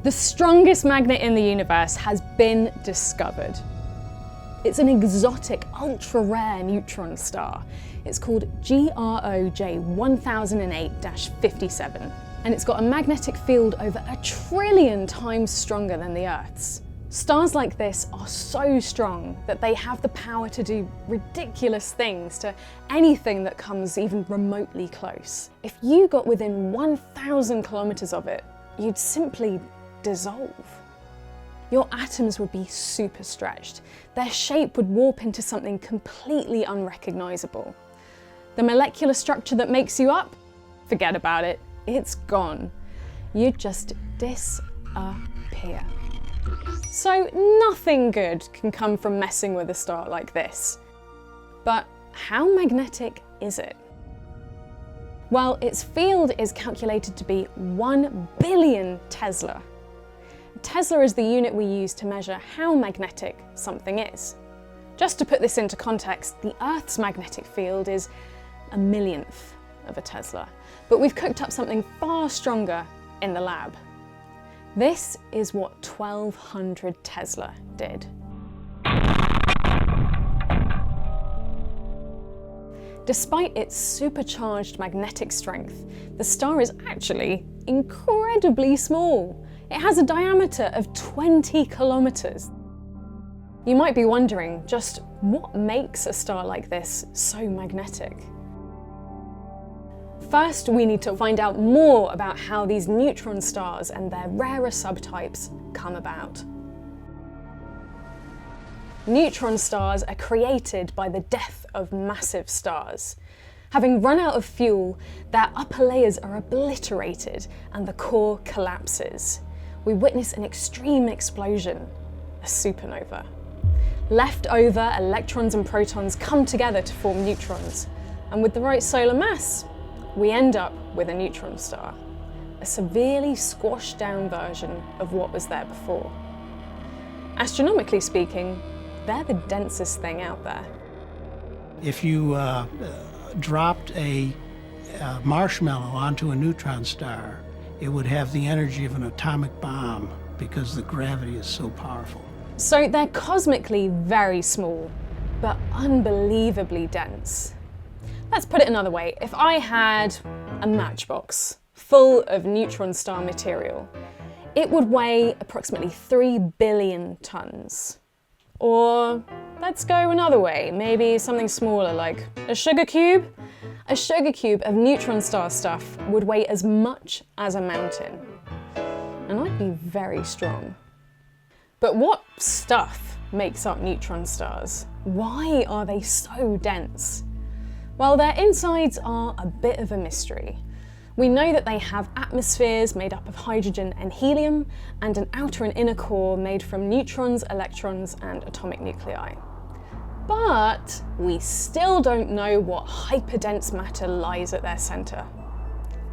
The strongest magnet in the universe has been discovered. It's an exotic, ultra-rare neutron star. It's called GROJ 1008-57, and it's got a magnetic field over 1 trillion times stronger than the Earth's. Stars like this are so strong that they have the power to do ridiculous things to anything that comes even remotely close. If you got within 1,000 kilometers of it, you'd simply dissolve. Your atoms would be super stretched. Their shape would warp into something completely unrecognizable. The molecular structure that makes you up, forget about it, it's gone. You'd just disappear. So nothing good can come from messing with a star like this. But how magnetic is it? Well, its field is calculated to be 1 billion Tesla. Tesla is the unit we use to measure how magnetic something is. Just to put this into context, the Earth's magnetic field is 1/1000th of a Tesla, but we've cooked up something far stronger in the lab. This is what 1200 Tesla did. Despite its supercharged magnetic strength, the star is actually incredibly small. It has a diameter of 20 kilometers. You might be wondering just what makes a star like this so magnetic? First, we need to find out more about how these neutron stars and their rarer subtypes come about. Neutron stars are created by the death of massive stars. Having run out of fuel, their upper layers are obliterated and the core collapses. We witness an extreme explosion, a supernova. Left over electrons and protons come together to form neutrons, and with the right solar mass, we end up with a neutron star, a severely squashed down version of what was there before. Astronomically speaking, they're the densest thing out there. If you dropped a marshmallow onto a neutron star, it would have the energy of an atomic bomb because the gravity is so powerful. So they're cosmically very small, but unbelievably dense. Let's put it another way. If I had a matchbox full of neutron star material, it would weigh approximately 3 billion tons. Or let's go another way, maybe something smaller like a sugar cube. A sugar cube of neutron star stuff would weigh as much as a mountain. And I'd be very strong. But what stuff makes up neutron stars? Why are they so dense? Well, their insides are a bit of a mystery. We know that they have atmospheres made up of hydrogen and helium, and an outer and inner core made from neutrons, electrons, and atomic nuclei. But we still don't know what hyperdense matter lies at their center.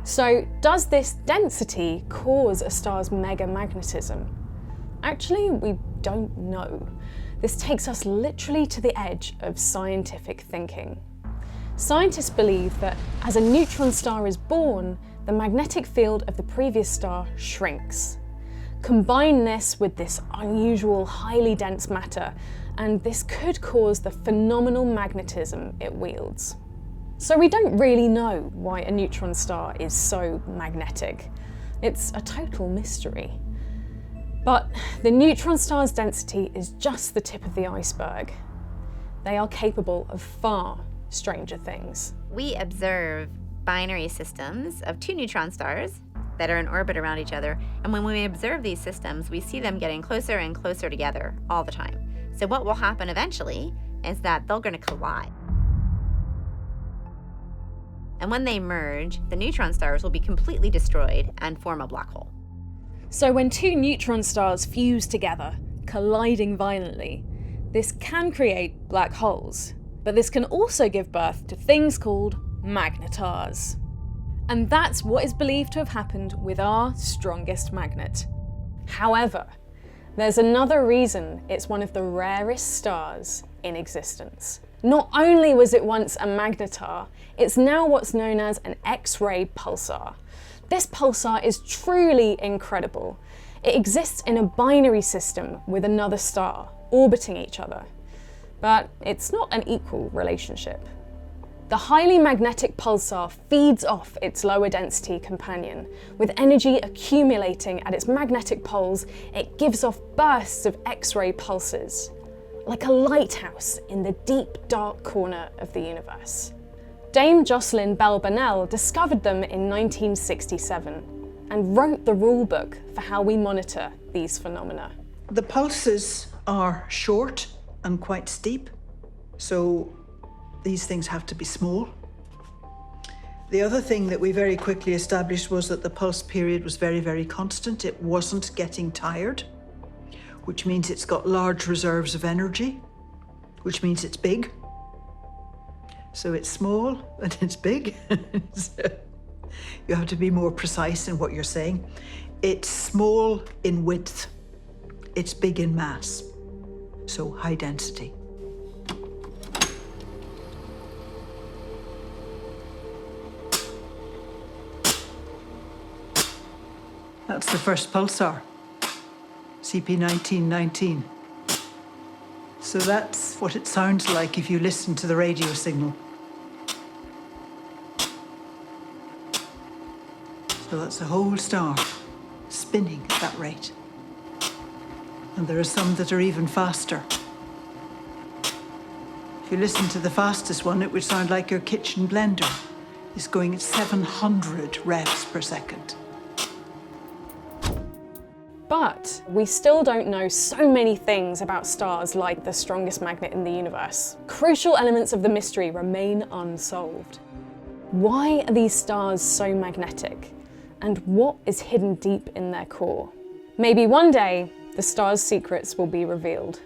So, does this density cause a star's megamagnetism? Actually, we don't know. This takes us literally to the edge of scientific thinking. Scientists believe that as a neutron star is born, the magnetic field of the previous star shrinks. Combine this with this unusual, highly dense matter, and this could cause the phenomenal magnetism it wields. So we don't really know why a neutron star is so magnetic. It's a total mystery. But the neutron star's density is just the tip of the iceberg. They are capable of far stranger things. We observe binary systems of 2 neutron stars that are in orbit around each other, and when we observe these systems, we see them getting closer and closer together all the time. So what will happen eventually is that they're going to collide. And when they merge, the neutron stars will be completely destroyed and form a black hole. So when 2 neutron stars fuse together, colliding violently, this can create black holes. But this can also give birth to things called magnetars. And that's what is believed to have happened with our strongest magnet. However, there's another reason it's one of the rarest stars in existence. Not only was it once a magnetar, it's now what's known as an X-ray pulsar. This pulsar is truly incredible. It exists in a binary system with another star, orbiting each other. But it's not an equal relationship. The highly magnetic pulsar feeds off its lower density companion. With energy accumulating at its magnetic poles, it gives off bursts of X-ray pulses, like a lighthouse in the deep, dark corner of the universe. Dame Jocelyn Bell Burnell discovered them in 1967 and wrote the rulebook for how we monitor these phenomena. The pulses are short and quite steep, so these things have to be small. The other thing that we very quickly established was that the pulse period was very, very constant. It wasn't getting tired, which means it's got large reserves of energy, which means it's big. So it's small and it's big. You have to be more precise in what you're saying. It's small in width. It's big in mass. So high density. That's the first pulsar, CP1919. So that's what it sounds like if you listen to the radio signal. So that's a whole star spinning at that rate. And there are some that are even faster. If you listen to the fastest one, it would sound like your kitchen blender is going at 700 revs per second. But we still don't know so many things about stars like the strongest magnet in the universe. Crucial elements of the mystery remain unsolved. Why are these stars so magnetic? And what is hidden deep in their core? Maybe one day, the star's secrets will be revealed.